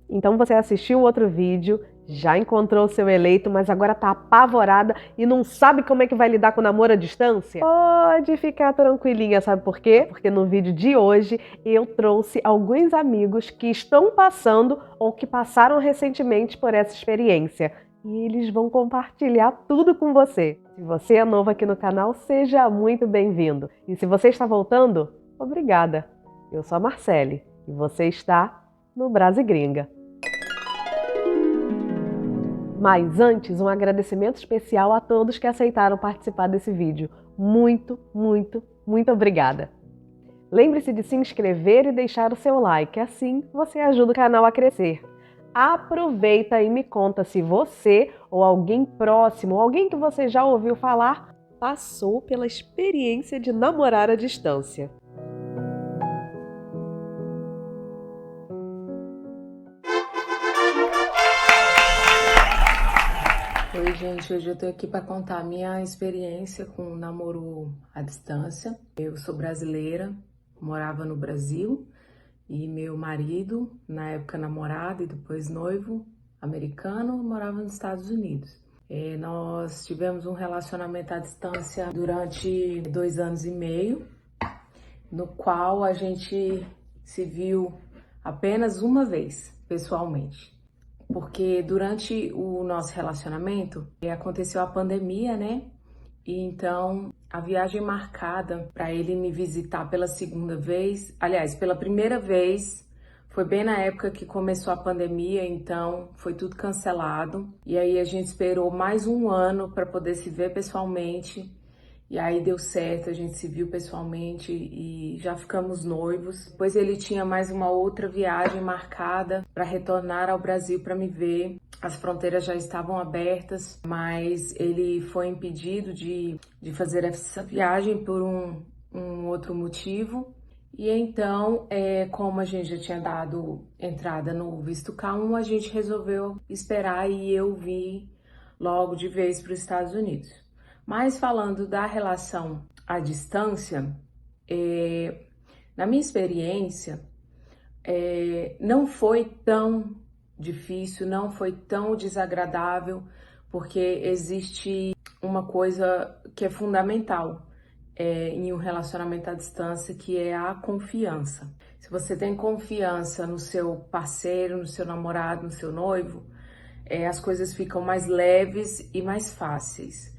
Então você assistiu o outro vídeo, já encontrou o seu eleito, mas agora tá apavorada e não sabe como é que vai lidar com o namoro à distância? Pode ficar tranquilinha, sabe por quê? Porque no vídeo de hoje eu trouxe alguns amigos que estão passando ou que passaram recentemente por essa experiência. E eles vão compartilhar tudo com você. Se você é novo aqui no canal, seja muito bem-vindo. E se você está voltando, obrigada. Eu sou a Marcele e você está no Brasigringa. Mas antes, um agradecimento especial a todos que aceitaram participar desse vídeo. Muito, muito, muito obrigada! Lembre-se de se inscrever e deixar o seu like, assim você ajuda o canal a crescer. Aproveita e me conta se você ou alguém próximo, alguém que você já ouviu falar, passou pela experiência de namorar à distância. Oi, gente, hoje eu tô aqui para contar a minha experiência com o namoro à distância. Eu sou brasileira, morava no Brasil e meu marido, na época namorado e depois noivo, americano, morava nos Estados Unidos. Nós tivemos um relacionamento à distância durante 2 anos e meio, no qual a gente se viu apenas uma vez, pessoalmente. Porque durante o nosso relacionamento aconteceu a pandemia, né? E então a viagem marcada para ele me visitar pela segunda vez, aliás, pela primeira vez, foi bem na época que começou a pandemia, então foi tudo cancelado. E aí a gente esperou mais um ano para poder se ver pessoalmente. E aí deu certo, a gente se viu pessoalmente e já ficamos noivos. Depois ele tinha mais uma outra viagem marcada para retornar ao Brasil para me ver. As fronteiras já estavam abertas, mas ele foi impedido de fazer essa viagem por um outro motivo. E então, como a gente já tinha dado entrada no visto K1, a gente resolveu esperar e eu vim logo de vez para os Estados Unidos. Mas falando da relação à distância, na minha experiência, não foi tão difícil, não foi tão desagradável, porque existe uma coisa que é fundamental em um relacionamento à distância, que é a confiança. Se você tem confiança no seu parceiro, no seu namorado, no seu noivo, as coisas ficam mais leves e mais fáceis.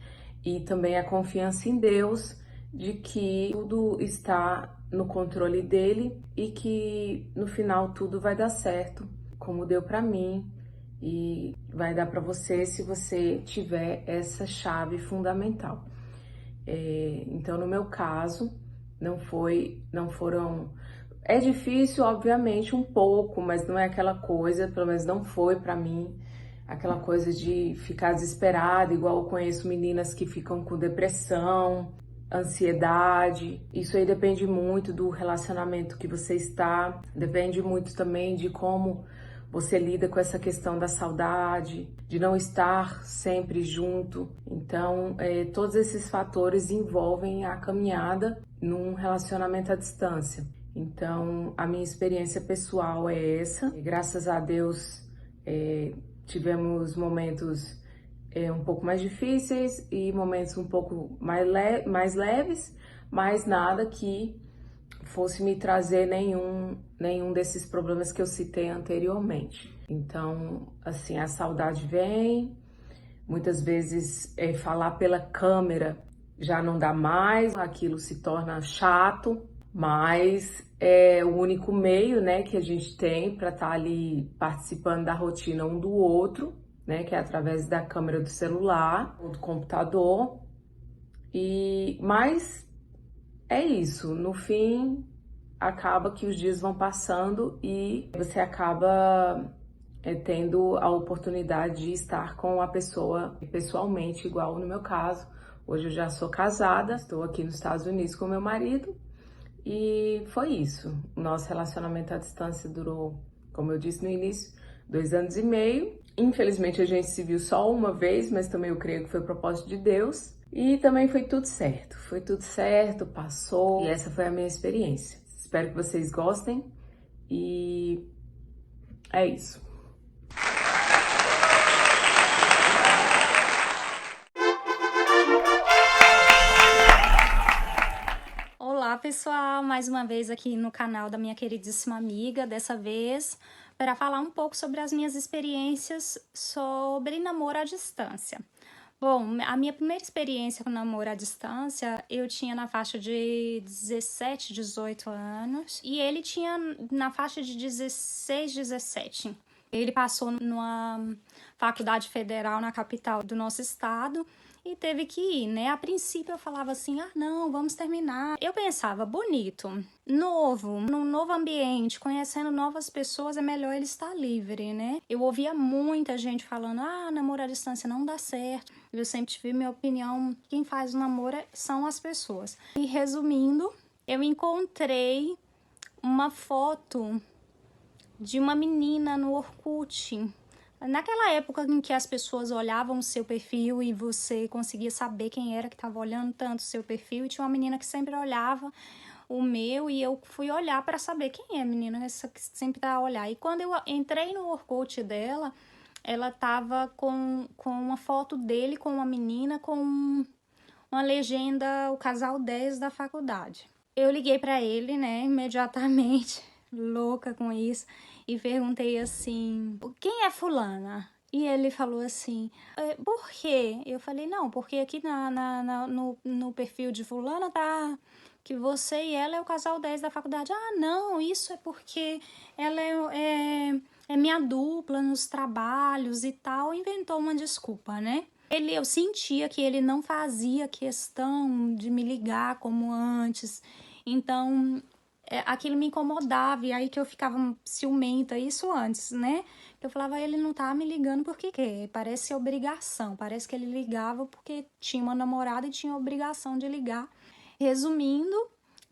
E também a confiança em Deus de que tudo está no controle dele e que no final tudo vai dar certo, como deu para mim e vai dar para você se você tiver essa chave fundamental. Então, no meu caso, não foram. É difícil, obviamente, um pouco, mas não é aquela coisa, pelo menos não foi para mim, aquela coisa de ficar desesperada, igual eu conheço meninas que ficam com depressão, ansiedade. Isso aí depende muito do relacionamento que você está, depende muito também de como você lida com essa questão da saudade, de não estar sempre junto. Então, todos esses fatores envolvem a caminhada num relacionamento à distância. Então, a minha experiência pessoal é essa. Graças a Deus, tivemos momentos um pouco mais difíceis e momentos um pouco mais leves, mas nada que fosse me trazer nenhum desses problemas que eu citei anteriormente. Então, assim, a saudade vem, muitas vezes falar pela câmera já não dá mais, aquilo se torna chato, mas é o único meio, né, que a gente tem para estar ali participando da rotina um do outro, né, que é através da câmera do celular ou do computador. Mas é isso, no fim acaba que os dias vão passando e você acaba tendo a oportunidade de estar com a pessoa pessoalmente, igual no meu caso. Hoje eu já sou casada, estou aqui nos Estados Unidos com meu marido e foi isso. O nosso relacionamento à distância durou, como eu disse no início, 2 anos e meio. Infelizmente a gente se viu só uma vez, mas também eu creio que foi propósito de Deus. E também foi tudo certo, passou. E essa foi a minha experiência. Espero que vocês gostem e é isso. pessoal, mais uma vez aqui no canal da minha queridíssima amiga, dessa vez para falar um pouco sobre as minhas experiências sobre namoro à distância. Bom, a minha primeira experiência com namoro à distância, eu tinha na faixa de 17, 18 anos e ele tinha na faixa de 16, 17. Ele passou numa faculdade federal na capital do nosso estado e teve que ir, né? A princípio eu falava assim, não, vamos terminar. Eu pensava, bonito, novo, num novo ambiente, conhecendo novas pessoas, é melhor ele estar livre, né? Eu ouvia muita gente falando, namoro à distância não dá certo. Eu sempre tive minha opinião, quem faz o namoro são as pessoas. E resumindo, eu encontrei uma foto de uma menina no Orkut. Naquela época em que as pessoas olhavam o seu perfil e você conseguia saber quem era que estava olhando tanto o seu perfil, e tinha uma menina que sempre olhava o meu e eu fui olhar para saber quem é a menina essa que sempre tá a olhar. E quando eu entrei no Orkut dela, ela tava com uma foto dele com uma menina com uma legenda, o casal 10 da faculdade. Eu liguei para ele, né, imediatamente, louca com isso, e perguntei assim, quem é fulana? E ele falou assim, por quê? Eu falei, não, porque aqui no perfil de fulana tá que você e ela é o casal 10 da faculdade. Não, isso é porque ela é minha dupla nos trabalhos e tal. Inventou uma desculpa, né? Eu sentia que ele não fazia questão de me ligar como antes. Então, aquilo me incomodava, e aí que eu ficava ciumenta, isso antes, né? Eu falava, ele não tá me ligando porque quer, parece obrigação, parece que ele ligava porque tinha uma namorada e tinha obrigação de ligar. Resumindo,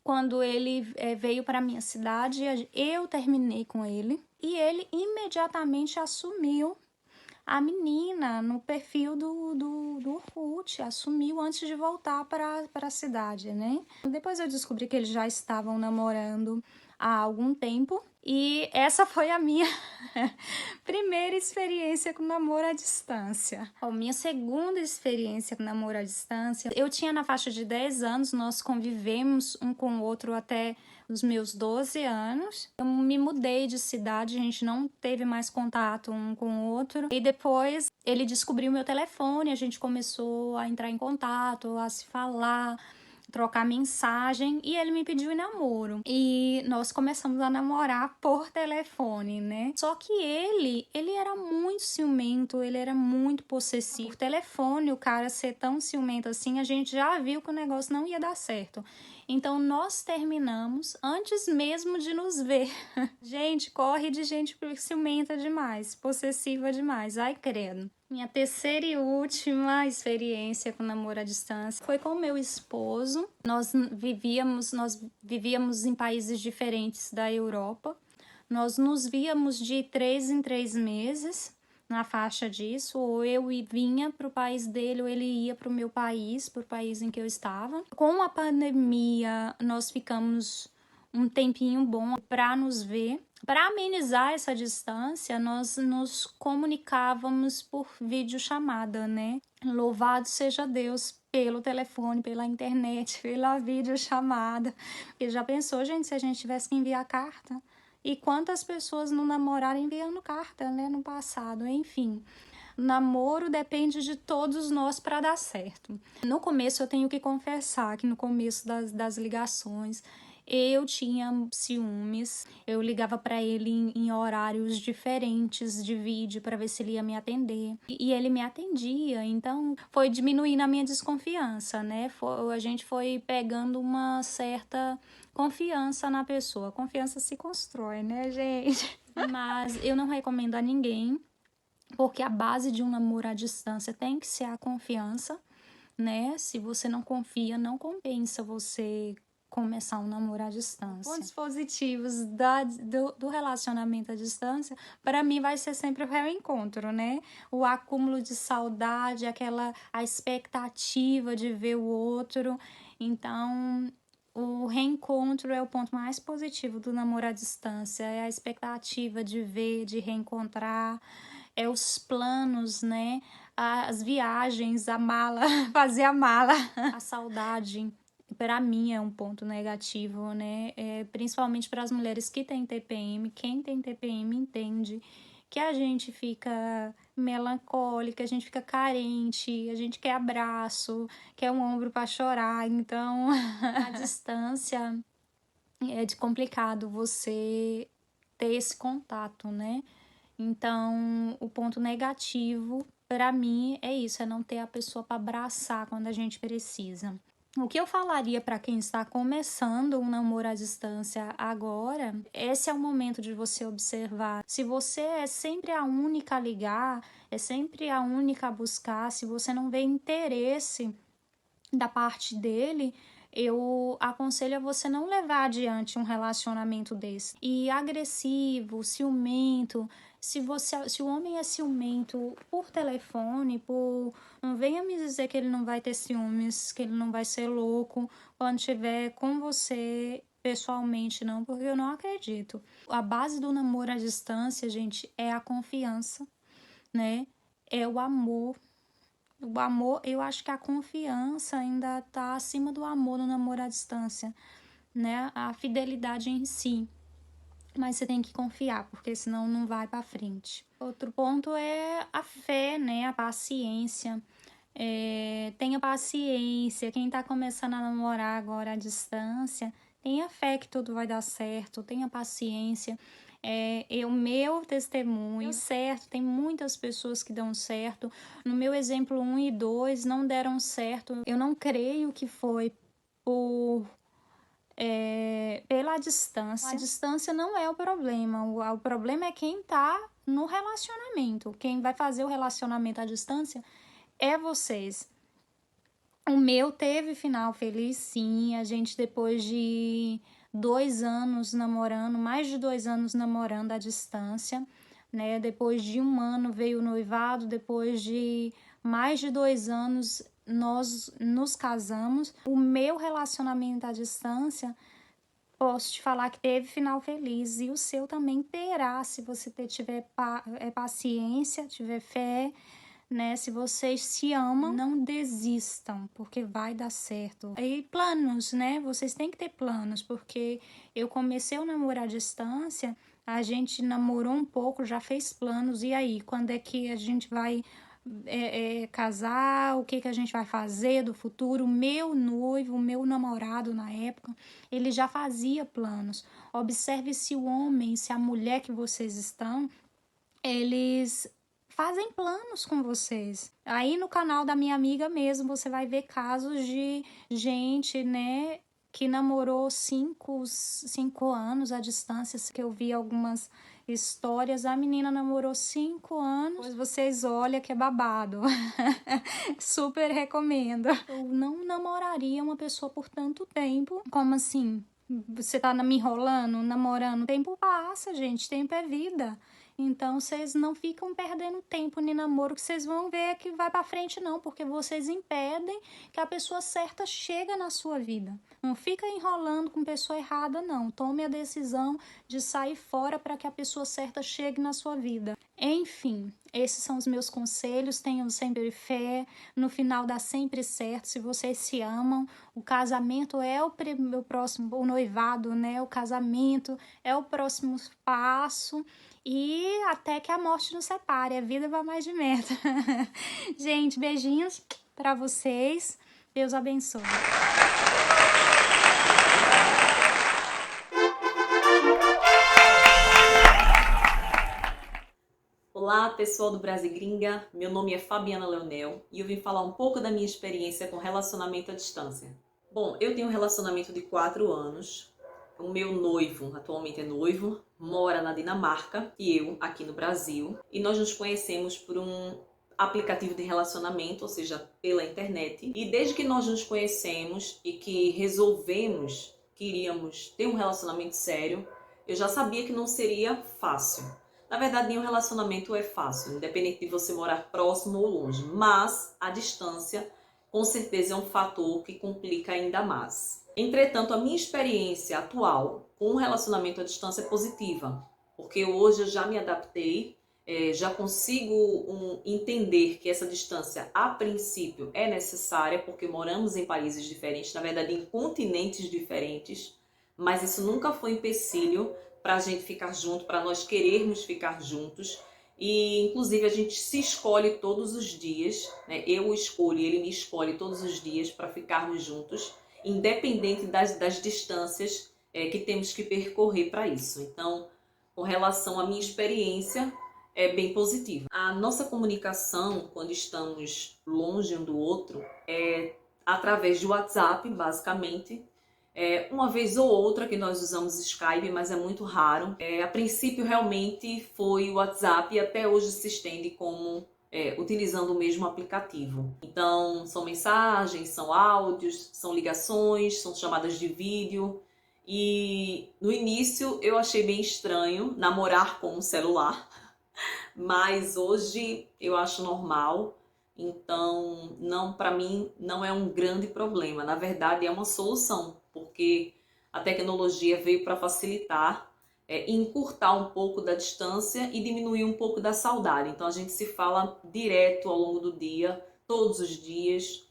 quando ele veio para minha cidade, eu terminei com ele, e ele imediatamente assumiu a menina no perfil do Orkut, assumiu antes de voltar para a cidade, né? Depois eu descobri que eles já estavam namorando há algum tempo e essa foi a minha primeira experiência com namoro à distância. Minha segunda experiência com namoro à distância, eu tinha na faixa de 10 anos, nós convivemos um com o outro até os meus 12 anos. Eu me mudei de cidade, a gente não teve mais contato um com o outro. E depois ele descobriu meu telefone, a gente começou a entrar em contato, a se falar, trocar mensagem, e ele me pediu em namoro. E nós começamos a namorar por telefone, né? Só que ele era muito ciumento, ele era muito possessivo. Por telefone, o cara ser tão ciumento assim, a gente já viu que o negócio não ia dar certo. Então nós terminamos antes mesmo de nos ver. Gente, corre de gente ciumenta demais, possessiva demais. Ai, credo. Minha terceira e última experiência com namoro à distância foi com o meu esposo. Nós vivíamos em países diferentes da Europa. Nós nos víamos de 3 em 3 meses, na faixa disso. Ou eu vinha para o país dele, ou ele ia para o meu país, para o país em que eu estava. Com a pandemia, nós ficamos um tempinho bom para nos ver. Para amenizar essa distância, nós nos comunicávamos por videochamada, né? Louvado seja Deus pelo telefone, pela internet, pela videochamada. Porque já pensou, gente, se a gente tivesse que enviar carta? E quantas pessoas não namoraram enviando carta, né? No passado, enfim. Namoro depende de todos nós para dar certo. No começo, eu tenho que confessar que no começo das ligações, eu tinha ciúmes, eu ligava para ele em horários diferentes de vídeo para ver se ele ia me atender. E ele me atendia, então foi diminuindo a minha desconfiança, né? A gente foi pegando uma certa confiança na pessoa. A confiança se constrói, né, gente? Mas eu não recomendo a ninguém, porque a base de um namoro à distância tem que ser a confiança, né? Se você não confia, não compensa você começar um namoro à distância. Pontos positivos do relacionamento à distância, para mim, vai ser sempre o reencontro, né? O acúmulo de saudade, a expectativa de ver o outro. Então, o reencontro é o ponto mais positivo do namoro à distância, é a expectativa de ver, de reencontrar, é os planos, né? As viagens, a mala, fazer a mala, a saudade para mim é um ponto negativo, né? Principalmente para as mulheres que têm TPM. Quem tem TPM entende que a gente fica melancólica, a gente fica carente, a gente quer abraço, quer um ombro para chorar. Então, a distância é de complicado você ter esse contato, né? Então, o ponto negativo para mim é isso, é não ter a pessoa para abraçar quando a gente precisa. O que eu falaria para quem está começando um namoro à distância agora, esse é o momento de você observar. Se você é sempre a única a ligar, é sempre a única a buscar, se você não vê interesse da parte dele, eu aconselho a você não levar adiante um relacionamento desse. E agressivo, ciumento, se o homem é ciumento por telefone, não venha me dizer que ele não vai ter ciúmes, que ele não vai ser louco quando estiver com você pessoalmente, não, porque eu não acredito. A base do namoro à distância, gente, é a confiança, né? É o amor. O amor, eu acho que a confiança ainda está acima do amor no namoro à distância, né? A fidelidade em si. Mas você tem que confiar, porque senão não vai para frente. Outro ponto é a fé, né? A paciência. Tenha paciência. Quem está começando a namorar agora à distância, tenha fé que tudo vai dar certo. Tenha paciência. O meu testemunho, certo, tem muitas pessoas que dão certo. No meu exemplo 1 e 2 não deram certo. Eu não creio que foi pela distância. A distância não é o problema. O problema é quem tá no relacionamento. Quem vai fazer o relacionamento à distância é vocês. O meu teve final feliz, sim. A gente, depois de 2 anos namorando, mais de 2 anos namorando à distância, né? Depois de 1 ano veio o noivado, depois de mais de 2 anos nós nos casamos. O meu relacionamento à distância, posso te falar que teve final feliz, e o seu também terá, se você tiver paciência, tiver fé, né? Se vocês se amam, não desistam, porque vai dar certo. E planos, né? Vocês têm que ter planos, porque eu comecei o namoro à distância, a gente namorou um pouco, já fez planos, e aí? Quando é que a gente vai casar? O que a gente vai fazer do futuro? O meu noivo, o meu namorado na época, ele já fazia planos. Observe se o homem, se a mulher que vocês estão, eles fazem planos com vocês. Aí no canal da minha amiga mesmo, você vai ver casos de gente, né, que namorou 5 anos à distância, que eu vi algumas histórias. A menina namorou 5 anos, depois vocês olham que é babado. Super recomendo. Eu não namoraria uma pessoa por tanto tempo. Como assim? Você tá me enrolando, namorando? Tempo passa, gente, tempo é vida. Então, vocês não ficam perdendo tempo em namoro, que vocês vão ver que vai pra frente não, porque vocês impedem que a pessoa certa chegue na sua vida. Não fica enrolando com pessoa errada, não. Tome a decisão de sair fora para que a pessoa certa chegue na sua vida. Enfim, esses são os meus conselhos. Tenham sempre fé, no final dá sempre certo. Se vocês se amam, o casamento é o próximo, o noivado, né? O casamento é o próximo passo. E até que a morte nos separe, a vida vai mais de meta. Gente, beijinhos para vocês. Deus abençoe. Olá, pessoal do Brasil Gringa. Meu nome é Fabiana Leonel e eu vim falar um pouco da minha experiência com relacionamento à distância. Bom, eu tenho um relacionamento de 4 anos. O meu noivo, atualmente é noivo, mora na Dinamarca e eu aqui no Brasil. E nós nos conhecemos por um aplicativo de relacionamento, ou seja, pela internet. E desde que nós nos conhecemos e que resolvemos que iríamos ter um relacionamento sério, eu já sabia que não seria fácil. Na verdade, nenhum relacionamento é fácil, independente de você morar próximo ou longe. Mas a distância, com certeza, é um fator que complica ainda mais. Entretanto, a minha experiência atual com o relacionamento à distância é positiva, porque hoje eu já me adaptei, já consigo entender que essa distância, a princípio, é necessária, porque moramos em países diferentes, na verdade, em continentes diferentes, mas isso nunca foi empecilho para a gente ficar junto, para nós querermos ficar juntos. E, inclusive, a gente se escolhe todos os dias, né? Eu o escolho e ele me escolhe todos os dias para ficarmos juntos, independente das distâncias que temos que percorrer para isso. Então, com relação à minha experiência, é bem positiva. A nossa comunicação, quando estamos longe um do outro, é através de WhatsApp, basicamente. Uma vez ou outra que nós usamos Skype, mas é muito raro. A princípio, realmente, foi o WhatsApp e até hoje se estende como utilizando o mesmo aplicativo. Então, são mensagens, são áudios, são ligações, são chamadas de vídeo. E no início eu achei bem estranho namorar com um celular, mas hoje eu acho normal, então não, para mim não é um grande problema, na verdade é uma solução, porque a tecnologia veio para facilitar, encurtar um pouco da distância e diminuir um pouco da saudade. Então a gente se fala direto ao longo do dia, todos os dias.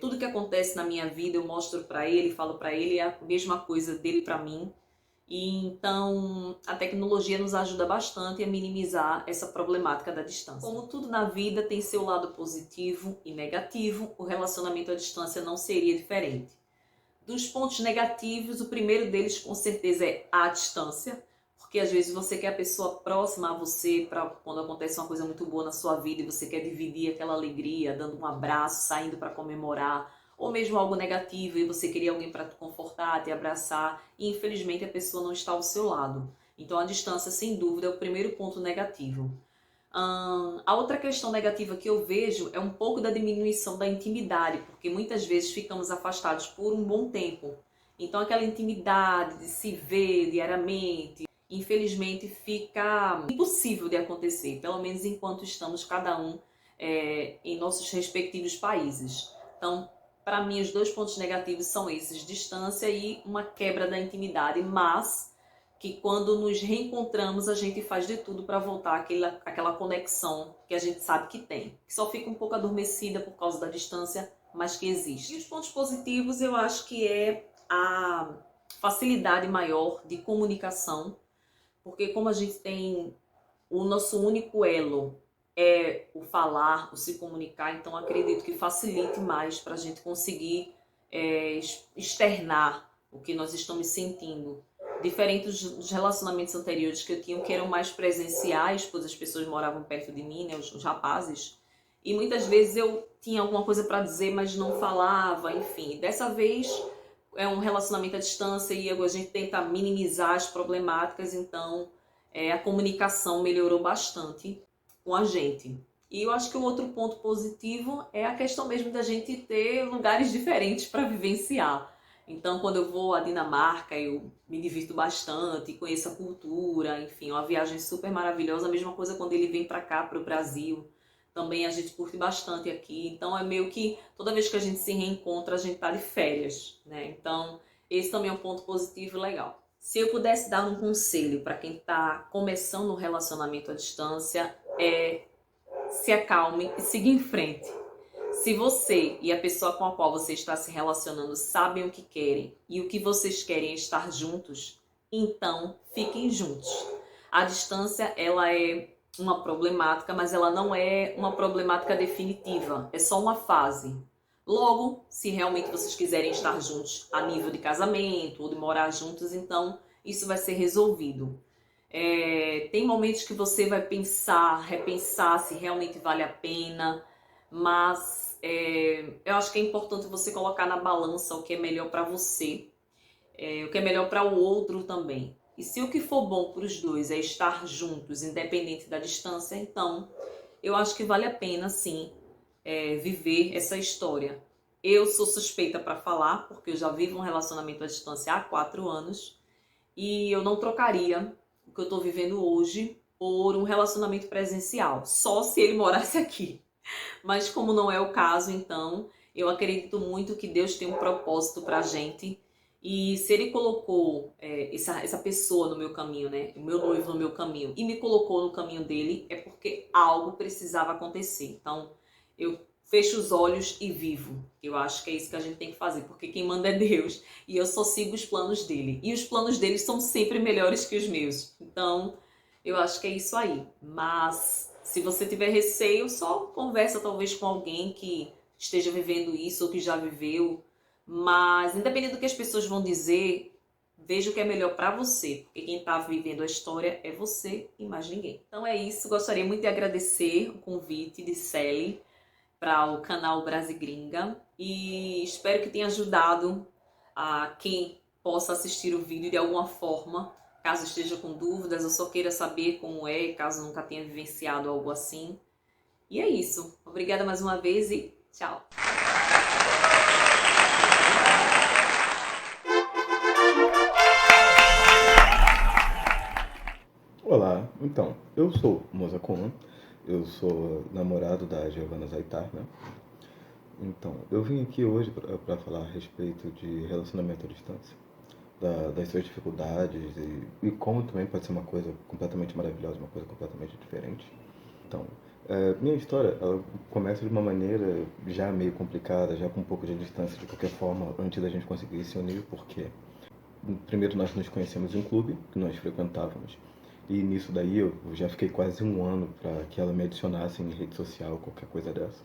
Tudo que acontece na minha vida eu mostro para ele, falo para ele, é a mesma coisa dele para mim. E então a tecnologia nos ajuda bastante a minimizar essa problemática da distância. Como tudo na vida tem seu lado positivo e negativo, o relacionamento à distância não seria diferente. Dos pontos negativos, o primeiro deles com certeza é a distância, porque às vezes você quer a pessoa próxima a você para quando acontece uma coisa muito boa na sua vida e você quer dividir aquela alegria, dando um abraço, saindo para comemorar, ou mesmo algo negativo e você queria alguém para te confortar, te abraçar, e infelizmente a pessoa não está ao seu lado. Então a distância, sem dúvida, é o primeiro ponto negativo. A outra questão negativa que eu vejo é um pouco da diminuição da intimidade, porque muitas vezes ficamos afastados por um bom tempo. Então aquela intimidade de se ver diariamente, infelizmente fica impossível de acontecer, pelo menos enquanto estamos cada um em nossos respectivos países. Então, para mim, os dois pontos negativos são esses, distância e uma quebra da intimidade, mas que quando nos reencontramos, a gente faz de tudo para voltar àquela conexão que a gente sabe que tem, que só fica um pouco adormecida por causa da distância, mas que existe. E os pontos positivos, eu acho que é a facilidade maior de comunicação, porque como a gente tem o nosso único elo, é o falar, o se comunicar, então acredito que facilite mais para a gente conseguir externar o que nós estamos sentindo. Diferente dos relacionamentos anteriores que eu tinha, que eram mais presenciais, pois as pessoas moravam perto de mim, né, os rapazes, e muitas vezes eu tinha alguma coisa para dizer, mas não falava, enfim. Dessa vez é um relacionamento à distância e a gente tenta minimizar as problemáticas, então a comunicação melhorou bastante com a gente. E eu acho que o outro ponto positivo é a questão mesmo da gente ter lugares diferentes para vivenciar. Então, quando eu vou à Dinamarca, eu me divirto bastante, conheço a cultura, enfim, uma viagem super maravilhosa. A mesma coisa quando ele vem para cá, para o Brasil. Também a gente curte bastante aqui. Então, é meio que toda vez que a gente se reencontra, a gente tá de férias, né? Então, esse também é um ponto positivo e legal. Se eu pudesse dar um conselho para quem está começando um relacionamento à distância, se acalme e siga em frente. Se você e a pessoa com a qual você está se relacionando sabem o que querem e o que vocês querem é estar juntos, então fiquem juntos. A distância, ela é uma problemática, mas ela não é uma problemática definitiva, é só uma fase. Logo, se realmente vocês quiserem estar juntos a nível de casamento ou de morar juntos, então isso vai ser resolvido. Tem momentos que você vai pensar, repensar se realmente vale a pena, mas eu acho que é importante você colocar na balança o que é melhor para você, o que é melhor para o outro também. E se o que for bom para os dois é estar juntos, independente da distância, então eu acho que vale a pena sim viver essa história. Eu sou suspeita para falar, porque eu já vivo um relacionamento à distância há 4 anos e eu não trocaria o que eu estou vivendo hoje por um relacionamento presencial, só se ele morasse aqui. Mas como não é o caso, então eu acredito muito que Deus tem um propósito para a gente. E se ele colocou essa pessoa no meu caminho, né, o meu noivo no meu caminho, e me colocou no caminho dele, é porque porque algo precisava acontecer. Então, eu fecho os olhos e vivo. Eu acho que é isso que a gente tem que fazer, porque quem manda é Deus e eu só sigo os planos dele. E os planos dele são sempre melhores que os meus. Então, eu acho que é isso aí. Mas se você tiver receio, só conversa talvez com alguém que esteja vivendo isso ou que já viveu. Mas independente do que as pessoas vão dizer, veja o que é melhor para você, porque quem está vivendo a história é você e mais ninguém. Então é isso, gostaria muito de agradecer o convite de Sally para o canal Brasigringa e espero que tenha ajudado a quem possa assistir o vídeo de alguma forma, caso esteja com dúvidas ou só queira saber como é, caso nunca tenha vivenciado algo assim. E é isso. Obrigada mais uma vez e tchau! Olá, então, eu sou Moza Conan, eu sou namorado da Giovanna Zaitar, né? Então, eu vim aqui hoje para falar a respeito de relacionamento à distância, das suas dificuldades e como também pode ser uma coisa completamente maravilhosa, uma coisa completamente diferente. Então, minha história, ela começa de uma maneira já meio complicada, já com um pouco de distância de qualquer forma, antes da gente conseguir se unir, porque primeiro nós nos conhecemos em um clube que nós frequentávamos. E nisso daí eu já fiquei quase um ano para que ela me adicionasse em rede social, qualquer coisa dessa.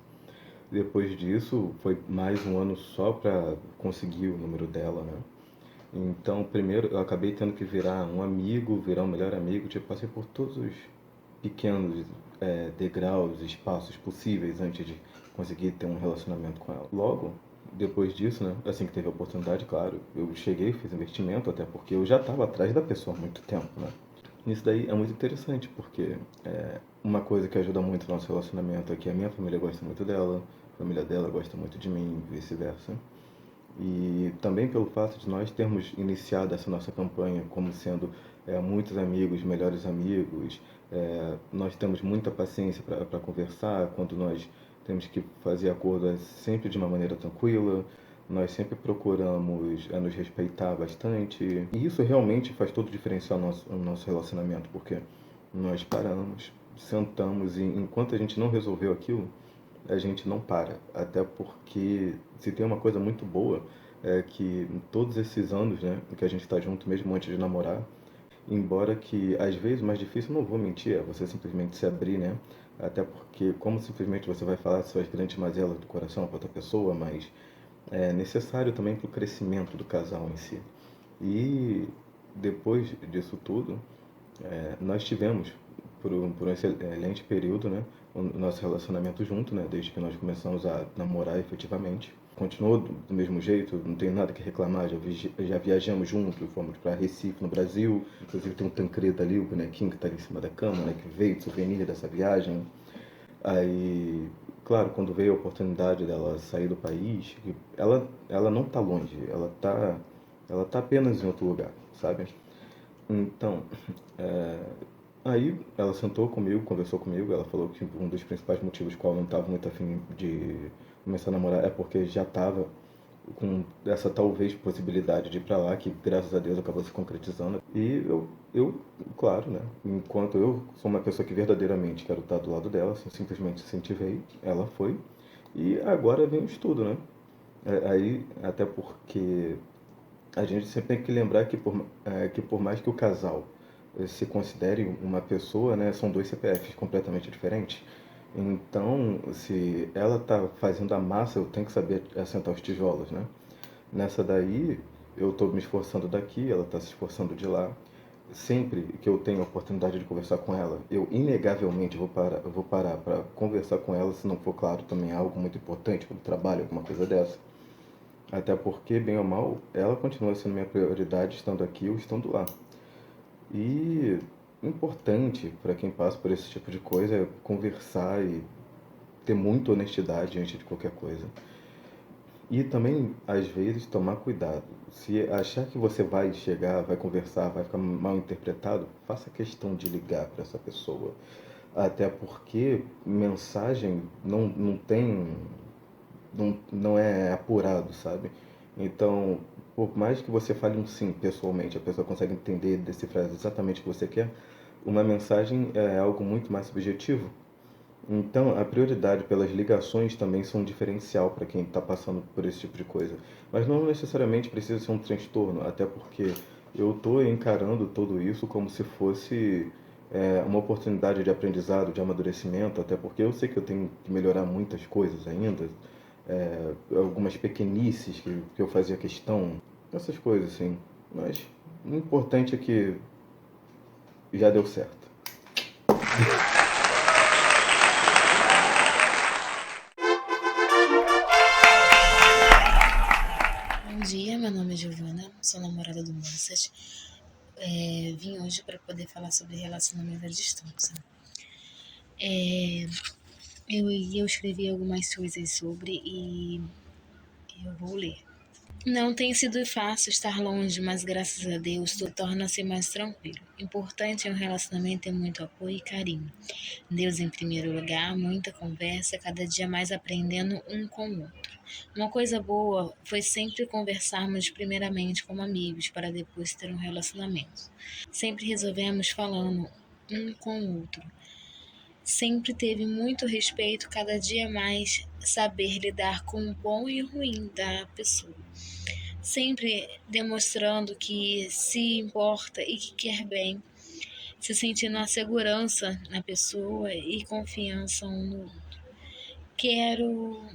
Depois disso, foi mais um ano só para conseguir o número dela, né? Então, primeiro eu acabei tendo que virar um amigo, virar um melhor amigo, tipo, passei por todos os pequenos degraus, espaços possíveis antes de conseguir ter um relacionamento com ela. Logo, depois disso, né, assim que teve a oportunidade, claro, eu cheguei, fiz investimento, até porque eu já estava atrás da pessoa há muito tempo, né? Isso daí é muito interessante, porque uma coisa que ajuda muito o nosso relacionamento é que a minha família gosta muito dela, a família dela gosta muito de mim, e vice-versa. E também pelo fato de nós termos iniciado essa nossa campanha como sendo muitos amigos, melhores amigos, nós temos muita paciência para conversar, quando nós temos que fazer acordos sempre de uma maneira tranquila, nós sempre procuramos nos respeitar bastante. E isso realmente faz todo o diferencial no nosso relacionamento, porque nós paramos, sentamos e enquanto a gente não resolveu aquilo, a gente não para. Até porque se tem uma coisa muito boa, é que em todos esses anos, né, que a gente está junto, mesmo antes de namorar, embora que às vezes o mais difícil, não vou mentir, é você simplesmente se abrir, né? Até porque como simplesmente você vai falar suas grandes mazelas do coração para outra pessoa, mas é necessário também para o crescimento do casal em si. E depois disso tudo, nós tivemos, por um excelente período, né, o nosso relacionamento junto, né, desde que nós começamos a namorar efetivamente. Continuou do mesmo jeito, não tenho nada que reclamar, já viajamos juntos, fomos para Recife, no Brasil, inclusive tem um Tancredo ali, o bonequinho que está ali em cima da cama, né, que veio de souvenir dessa viagem. Aí, claro, quando veio a oportunidade dela sair do país, ela não está longe, ela tá apenas em outro lugar, sabe? Então, aí ela sentou comigo, conversou comigo, ela falou que um dos principais motivos qual eu não estava muito afim de começar a namorar é porque já estava com essa talvez possibilidade de ir para lá, que graças a Deus acabou se concretizando. E eu, claro, né, enquanto eu sou uma pessoa que verdadeiramente quero estar do lado dela, assim, simplesmente incentivei, ela foi. E agora vem o estudo, né? Aí, até porque a gente sempre tem que lembrar que por mais que o casal se considere uma pessoa, né, são dois CPFs completamente diferentes. Então, se ela está fazendo a massa, eu tenho que saber assentar os tijolos, né? Nessa daí, eu estou me esforçando daqui, ela está se esforçando de lá. Sempre que eu tenho a oportunidade de conversar com ela, eu inegavelmente vou parar para conversar com ela, se não for, claro, também algo muito importante, como trabalho, alguma coisa dessa. Até porque, bem ou mal, ela continua sendo minha prioridade estando aqui ou estando lá. E importante para quem passa por esse tipo de coisa é conversar e ter muita honestidade antes de qualquer coisa. E também, às vezes, tomar cuidado. Se achar que você vai chegar, vai conversar, vai ficar mal interpretado, faça questão de ligar para essa pessoa. Até porque mensagem não é apurado, sabe? Então, por mais que você fale um sim pessoalmente, a pessoa consegue entender, decifrar exatamente o que você quer, uma mensagem é algo muito mais subjetivo. Então, a prioridade pelas ligações também são um diferencial para quem está passando por esse tipo de coisa. Mas não necessariamente precisa ser um transtorno, até porque eu estou encarando tudo isso como se fosse uma oportunidade de aprendizado, de amadurecimento, até porque eu sei que eu tenho que melhorar muitas coisas ainda, algumas pequenices que eu fazia questão, essas coisas assim. Mas o importante é que já deu certo. Bom dia, meu nome é Giovana, sou namorada do Mozart. Vim hoje para poder falar sobre relacionamento à distância. Eu escrevi algumas coisas sobre e eu vou ler. Não tem sido fácil estar longe, mas graças a Deus tudo torna-se mais tranquilo. Importante em um relacionamento é muito apoio e carinho. Deus em primeiro lugar, muita conversa, cada dia mais aprendendo um com o outro. Uma coisa boa foi sempre conversarmos primeiramente como amigos, para depois ter um relacionamento. Sempre resolvemos falando um com o outro. Sempre teve muito respeito, cada dia mais saber lidar com o bom e o ruim da pessoa. Sempre demonstrando que se importa e que quer bem, se sentindo a segurança na pessoa e confiança um no outro. Quero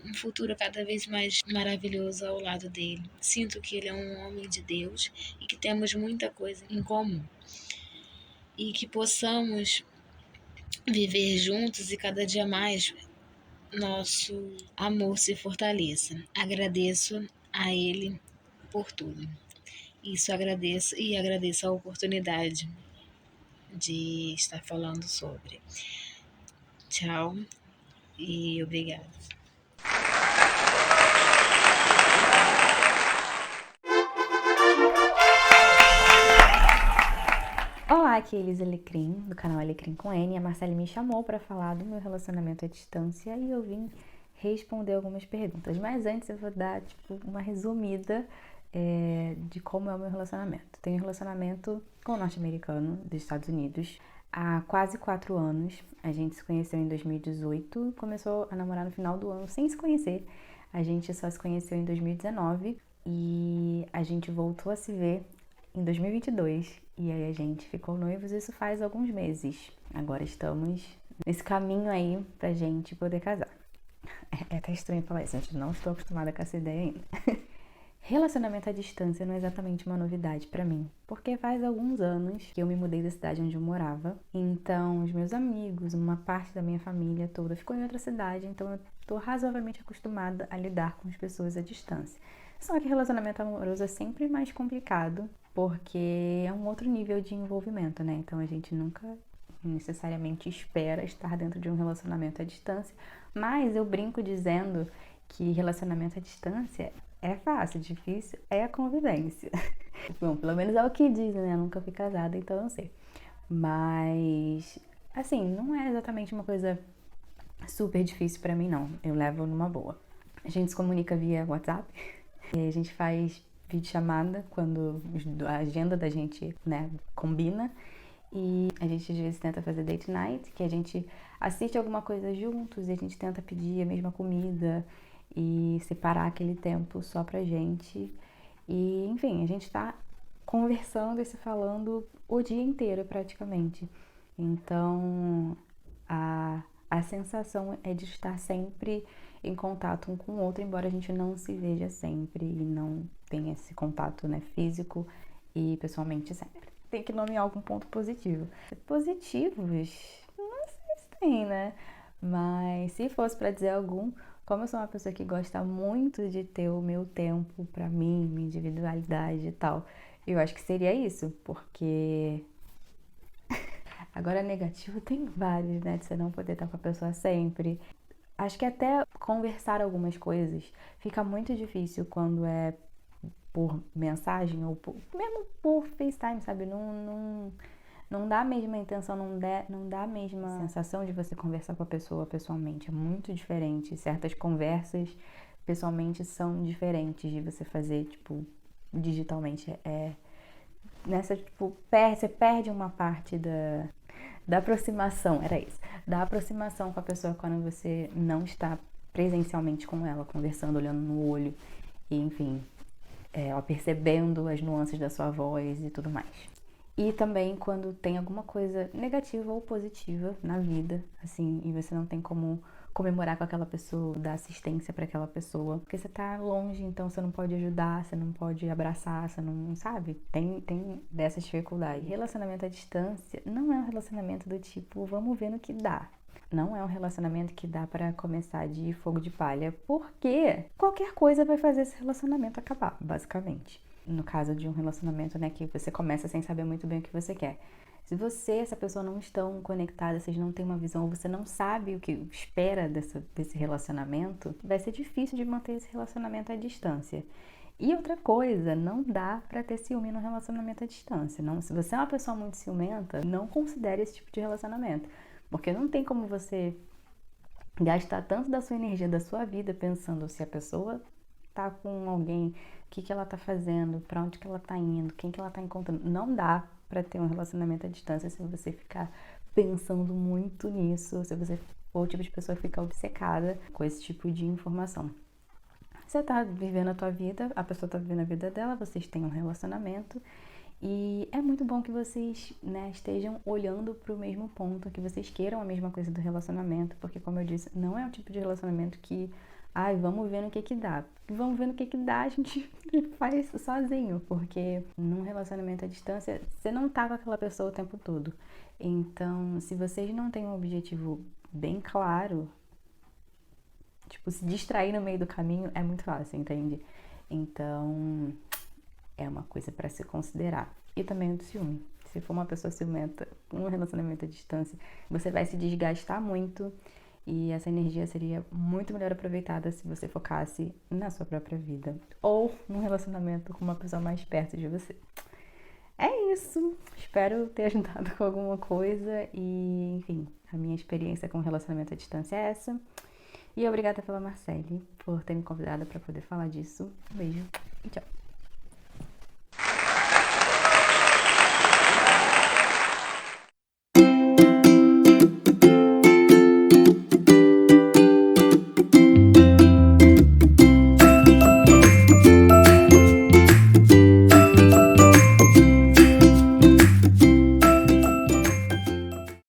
um futuro cada vez mais maravilhoso ao lado dele. Sinto que ele é um homem de Deus e que temos muita coisa em comum. E que possamos viver juntos e cada dia mais nosso amor se fortaleça. Agradeço a ele por tudo. Isso agradeço e agradeço a oportunidade de estar falando sobre. Tchau e obrigada. Olá, aqui é Elisa Alecrim, do canal Alecrim com N. A Marcele me chamou para falar do meu relacionamento à distância e eu vim responder algumas perguntas. Mas antes eu vou dar uma resumida de como é o meu relacionamento. Tenho um relacionamento com o norte-americano dos Estados Unidos há quase 4 anos. A gente se conheceu em 2018, começou a namorar no final do ano sem se conhecer. A gente só se conheceu em 2019 e a gente voltou a se ver em 2022. E aí a gente ficou noivos, isso faz alguns meses. Agora estamos nesse caminho aí pra gente poder casar. É até estranho falar isso, gente, não estou acostumada com essa ideia ainda. Relacionamento à distância não é exatamente uma novidade pra mim, porque faz alguns anos que eu me mudei da cidade onde eu morava. Então, os meus amigos, uma parte da minha família toda ficou em outra cidade, então eu tô razoavelmente acostumada a lidar com as pessoas à distância. Só que relacionamento amoroso é sempre mais complicado, porque é um outro nível de envolvimento, né? Então a gente nunca necessariamente espera estar dentro de um relacionamento à distância, mas eu brinco dizendo que relacionamento à distância é fácil, difícil é a convivência. Bom, pelo menos é o que dizem, né? Eu nunca fui casada, então eu não sei. Mas, assim, não é exatamente uma coisa super difícil pra mim, não. Eu levo numa boa. A gente se comunica via WhatsApp, e a gente faz videochamada quando a agenda da gente, né, combina. E a gente às vezes tenta fazer date night, que a gente assiste alguma coisa juntos e a gente tenta pedir a mesma comida e separar aquele tempo só pra gente. E, enfim, a gente tá conversando e se falando o dia inteiro praticamente. Então, a sensação é de estar sempre em contato um com o outro, embora a gente não se veja sempre e não tenha esse contato, né, físico e pessoalmente sempre. Tem que nomear algum ponto positivo. Positivos, não sei se tem, né? Mas se fosse pra dizer algum, como eu sou uma pessoa que gosta muito de ter o meu tempo pra mim, minha individualidade e tal, eu acho que seria isso, porque agora negativo tem vários, né? De você não poder estar com a pessoa sempre. Acho que até conversar algumas coisas fica muito difícil quando é por mensagem ou mesmo por FaceTime, sabe? Não dá a mesma intenção, não dá a mesma sensação de você conversar com a pessoa pessoalmente. É muito diferente. Certas conversas pessoalmente são diferentes de você fazer, digitalmente. nessa, tipo, você perde uma parte da aproximação, era isso. Da aproximação com a pessoa quando você não está presencialmente com ela, conversando, olhando no olho, e enfim, percebendo as nuances da sua voz e tudo mais. E também quando tem alguma coisa negativa ou positiva na vida, assim, e você não tem como comemorar com aquela pessoa, dar assistência para aquela pessoa, porque você tá longe, então você não pode ajudar, você não pode abraçar, você não sabe, tem dessas dificuldades. Relacionamento à distância não é um relacionamento do tipo, vamos ver no que dá. Não é um relacionamento que dá para começar de fogo de palha, porque qualquer coisa vai fazer esse relacionamento acabar, basicamente. No caso de um relacionamento, né, que você começa sem saber muito bem o que você quer. Se você e essa pessoa não estão conectadas, vocês não têm uma visão, você não sabe o que espera desse relacionamento, vai ser difícil de manter esse relacionamento à distância. E outra coisa, não dá pra ter ciúme no relacionamento à distância. Não, se você é uma pessoa muito ciumenta, não considere esse tipo de relacionamento. Porque não tem como você gastar tanto da sua energia, da sua vida, pensando se a pessoa tá com alguém, o que ela tá fazendo, pra onde que ela tá indo, quem que ela tá encontrando. Não dá pra ter um relacionamento à distância se você ficar pensando muito nisso, se você for o tipo de pessoa que fica obcecada com esse tipo de informação. Você tá vivendo a tua vida, a pessoa tá vivendo a vida dela, vocês têm um relacionamento e é muito bom que vocês, né, estejam olhando pro mesmo ponto, que vocês queiram a mesma coisa do relacionamento, porque como eu disse, não é um tipo de relacionamento que vamos ver no que dá. Vamos ver no que dá, a gente faz sozinho, porque num relacionamento à distância, você não tá com aquela pessoa o tempo todo. Então, se vocês não têm um objetivo bem claro, tipo, se distrair no meio do caminho é muito fácil, entende? Então, é uma coisa pra se considerar. E também o do ciúme. Se for uma pessoa ciumenta, um relacionamento à distância, você vai se desgastar muito. E essa energia seria muito melhor aproveitada se você focasse na sua própria vida. Ou num relacionamento com uma pessoa mais perto de você. É isso. Espero ter ajudado com alguma coisa. E, enfim, a minha experiência com relacionamento à distância é essa. E obrigada pela Marcele por ter me convidado para poder falar disso. Um beijo e tchau.